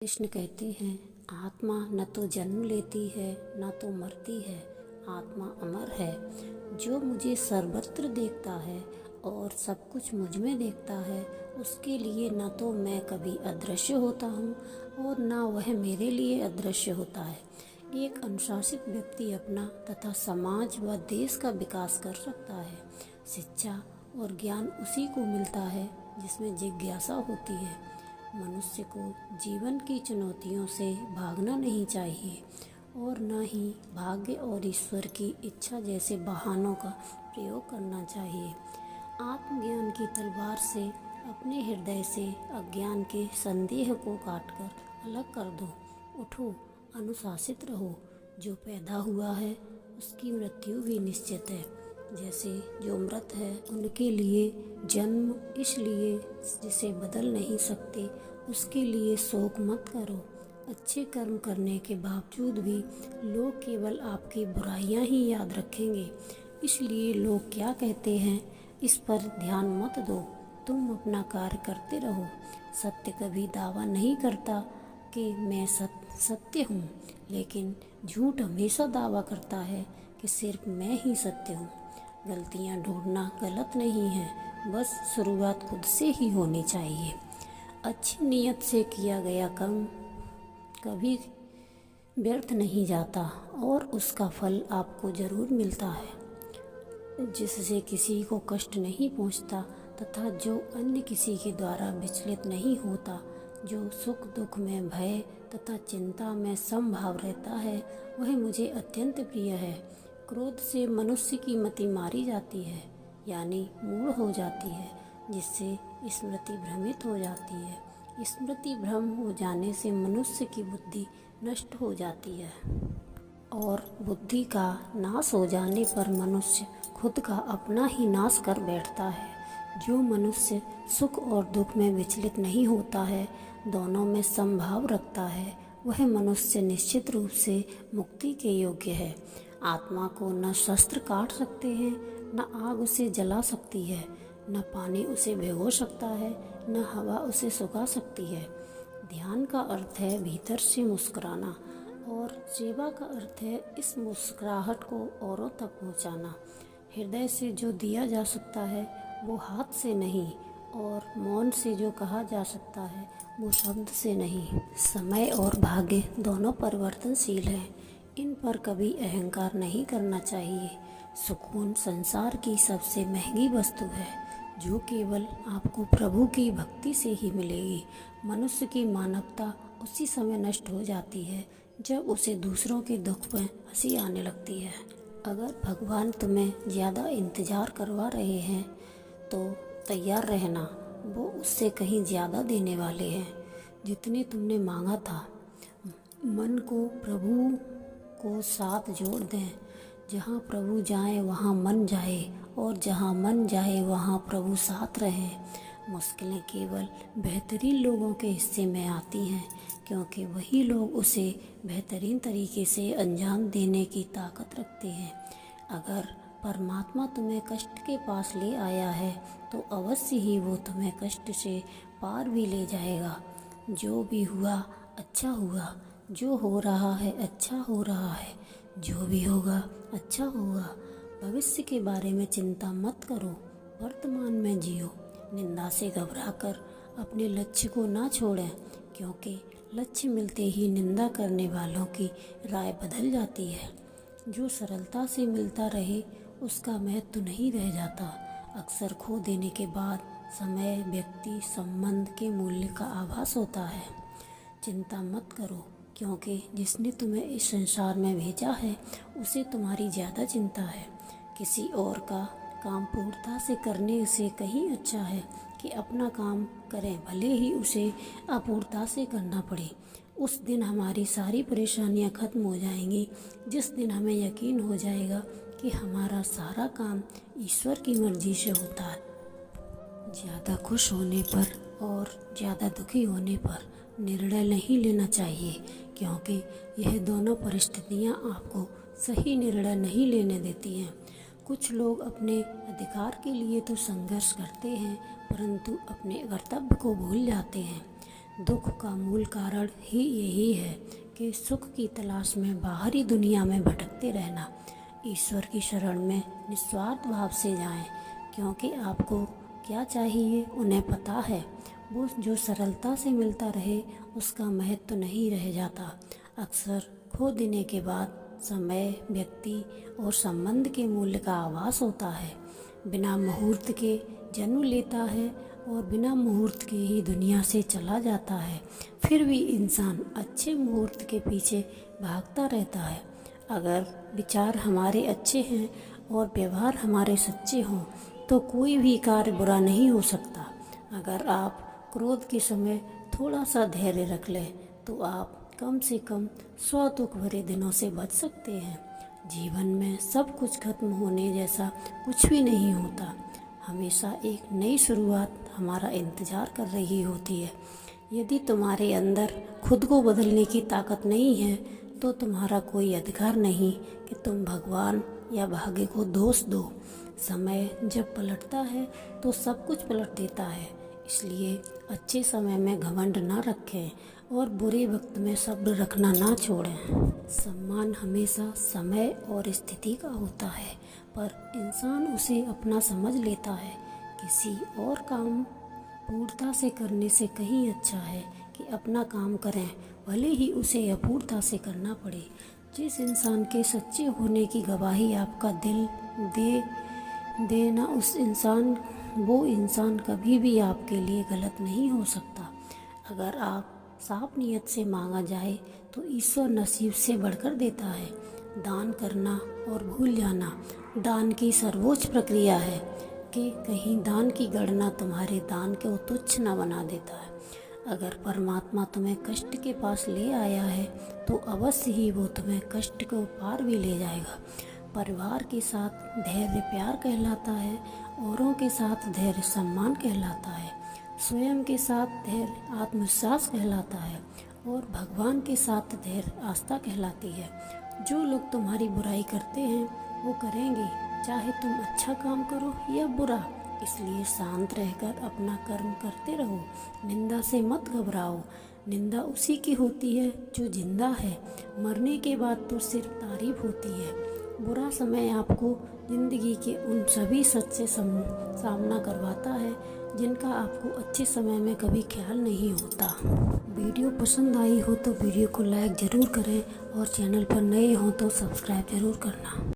कृष्ण कहते हैं, आत्मा न तो जन्म लेती है न तो मरती है, आत्मा अमर है। जो मुझे सर्वत्र देखता है और सब कुछ मुझ में देखता है, उसके लिए न तो मैं कभी अदृश्य होता हूँ और न वह मेरे लिए अदृश्य होता है। एक अनुशासित व्यक्ति अपना तथा समाज व देश का विकास कर सकता है। शिक्षा और ज्ञान उसी को मिलता है जिसमें जिज्ञासा होती है। मनुष्य को जीवन की चुनौतियों से भागना नहीं चाहिए और न ही भाग्य और ईश्वर की इच्छा जैसे बहानों का प्रयोग करना चाहिए। आत्मज्ञान की तलवार से अपने हृदय से अज्ञान के संदेह को काटकर अलग कर दो। उठो, अनुशासित रहो। जो पैदा हुआ है उसकी मृत्यु भी निश्चित है। जैसे जो मृत है उनके लिए जन्म इसलिए जिसे बदल नहीं सकते, उसके लिए शोक मत करो। अच्छे कर्म करने के बावजूद भी लोग केवल आपकी बुराइयां ही याद रखेंगे, इसलिए लोग क्या कहते हैं इस पर ध्यान मत दो। तुम अपना कार्य करते रहो। सत्य कभी दावा नहीं करता कि मैं सत्य हूँ, लेकिन झूठ हमेशा दावा करता है कि सिर्फ मैं ही सत्य हूँ। गलतियाँ ढूंढना गलत नहीं है, बस शुरुआत खुद से ही होनी चाहिए। अच्छी नीयत से किया गया कर्म कभी व्यर्थ नहीं जाता और उसका फल आपको जरूर मिलता है। जिससे किसी को कष्ट नहीं पहुंचता तथा जो अन्य किसी के द्वारा विचलित नहीं होता, जो सुख दुख में भय तथा चिंता में समभाव रहता है, वह मुझे अत्यंत प्रिय है। क्रोध से मनुष्य की मति मारी जाती है, यानी मूढ़ हो जाती है, जिससे स्मृति भ्रमित हो जाती है। स्मृति भ्रम हो जाने से मनुष्य की बुद्धि नष्ट हो जाती है और बुद्धि का नाश हो जाने पर मनुष्य खुद का अपना ही नाश कर बैठता है। जो मनुष्य सुख और दुख में विचलित नहीं होता है, दोनों में समभाव रखता है, वह मनुष्य निश्चित रूप से मुक्ति के योग्य है। आत्मा को न शस्त्र काट सकते हैं, न आग उसे जला सकती है, न पानी उसे भिगो सकता है, न हवा उसे सुखा सकती है। ध्यान का अर्थ है भीतर से मुस्कुराना और सेवा का अर्थ है इस मुस्कुराहट को औरों तक पहुंचाना। हृदय से जो दिया जा सकता है वो हाथ से नहीं, और मौन से जो कहा जा सकता है वो शब्द से नहीं। समय और भाग्य दोनों परिवर्तनशील हैं, इन पर कभी अहंकार नहीं करना चाहिए। सुकून संसार की सबसे महंगी वस्तु है, जो केवल आपको प्रभु की भक्ति से ही मिलेगी। मनुष्य की मानवता उसी समय नष्ट हो जाती है जब उसे दूसरों के दुख पर हंसी आने लगती है। अगर भगवान तुम्हें ज़्यादा इंतज़ार करवा रहे हैं तो तैयार रहना, वो उससे कहीं ज़्यादा देने वाले हैं जितने तुमने मांगा था। मन को प्रभु को साथ जोड़ दें। जहाँ प्रभु जाए वहाँ मन जाए, और जहाँ मन जाए वहाँ प्रभु साथ रहे। मुश्किलें केवल बेहतरीन लोगों के हिस्से में आती हैं, क्योंकि वही लोग उसे बेहतरीन तरीके से अंजाम देने की ताकत रखते हैं। अगर परमात्मा तुम्हें कष्ट के पास ले आया है तो अवश्य ही वो तुम्हें कष्ट से पार भी ले जाएगा। जो भी हुआ अच्छा हुआ, जो हो रहा है अच्छा हो रहा है, जो भी होगा अच्छा होगा। भविष्य के बारे में चिंता मत करो, वर्तमान में जियो। निंदा से घबराकर अपने लक्ष्य को ना छोड़ें, क्योंकि लक्ष्य मिलते ही निंदा करने वालों की राय बदल जाती है। जो सरलता से मिलता रहे उसका महत्व नहीं रह जाता। अक्सर खो देने के बाद समय, व्यक्ति, संबंध के मूल्य का आभास होता है। चिंता मत करो, क्योंकि जिसने तुम्हें इस संसार में भेजा है उसे तुम्हारी ज़्यादा चिंता है। किसी और का काम पूर्णता से करने से कहीं अच्छा है कि अपना काम करें, भले ही उसे अपूर्णता से करना पड़े। उस दिन हमारी सारी परेशानियां खत्म हो जाएंगी, जिस दिन हमें यकीन हो जाएगा कि हमारा सारा काम ईश्वर की मर्जी से होता है। ज़्यादा खुश होने पर और ज़्यादा दुखी होने पर निर्णय नहीं लेना चाहिए, क्योंकि यह दोनों परिस्थितियां आपको सही निर्णय नहीं लेने देती हैं। कुछ लोग अपने अधिकार के लिए तो संघर्ष करते हैं, परंतु अपने कर्तव्य को भूल जाते हैं। दुख का मूल कारण ही यही है कि सुख की तलाश में बाहरी दुनिया में भटकते रहना। ईश्वर की शरण में निस्वार्थ भाव से जाएं, क्योंकि आपको क्या चाहिए उन्हें पता है। वो जो सरलता से मिलता रहे उसका महत्व नहीं रह जाता। अक्सर खो देने के बाद समय, व्यक्ति और संबंध के मूल्य का आभास होता है। बिना मुहूर्त के जन्म लेता है और बिना मुहूर्त के ही दुनिया से चला जाता है। फिर भी इंसान अच्छे मुहूर्त के पीछे भागता रहता है। अगर विचार हमारे अच्छे हैं और व्यवहार हमारे सच्चे हों तो कोई भी कार्य बुरा नहीं हो सकता। अगर आप क्रोध के समय थोड़ा सा धैर्य रख लें तो आप कम से कम 100 दुख भरे दिनों से बच सकते हैं। जीवन में सब कुछ खत्म होने जैसा कुछ भी नहीं होता। हमेशा एक नई शुरुआत हमारा इंतज़ार कर रही होती है। यदि तुम्हारे अंदर खुद को बदलने की ताकत नहीं है तो तुम्हारा कोई अधिकार नहीं कि तुम भगवान या भाग्य को दोष दो। समय जब पलटता है तो सब कुछ पलट देता है। इसलिए अच्छे समय में घमंड ना रखें और बुरे वक्त में सब्र रखना ना छोड़ें। सम्मान हमेशा समय और स्थिति का होता है, पर इंसान उसे अपना समझ लेता है। किसी और काम पूर्णता से करने से कहीं अच्छा है कि अपना काम करें, भले ही उसे अपूर्णता से करना पड़े। जिस इंसान के सच्चे होने की गवाही आपका दिल देना वो इंसान कभी भी आपके लिए गलत नहीं हो सकता। अगर आप साफ नियत से मांगा जाए तो ईश्वर नसीब से बढ़कर देता है। दान करना और भूल जाना दान की सर्वोच्च प्रक्रिया है कि कहीं दान की गणना तुम्हारे दान को तुच्छ न बना देता है। अगर परमात्मा तुम्हें कष्ट के पास ले आया है तो अवश्य ही वो तुम्हें कष्ट को पार भी ले जाएगा। परिवार के साथ धैर्य प्यार कहलाता है, औरों के साथ धैर्य सम्मान कहलाता है, स्वयं के साथ धैर्य आत्मविश्वास कहलाता है और भगवान के साथ धैर्य आस्था कहलाती है। जो लोग तुम्हारी बुराई करते हैं वो करेंगे, चाहे तुम अच्छा काम करो या बुरा। इसलिए शांत रहकर अपना कर्म करते रहो। निंदा से मत घबराओ। निंदा उसी की होती है जो जिंदा है। मरने के बाद तो सिर्फ तारीफ होती है। बुरा समय आपको जिंदगी के उन सभी सच से सामना करवाता है जिनका आपको अच्छे समय में कभी ख्याल नहीं होता। वीडियो पसंद आई हो तो वीडियो को लाइक ज़रूर करें और चैनल पर नए हो तो सब्सक्राइब ज़रूर करना।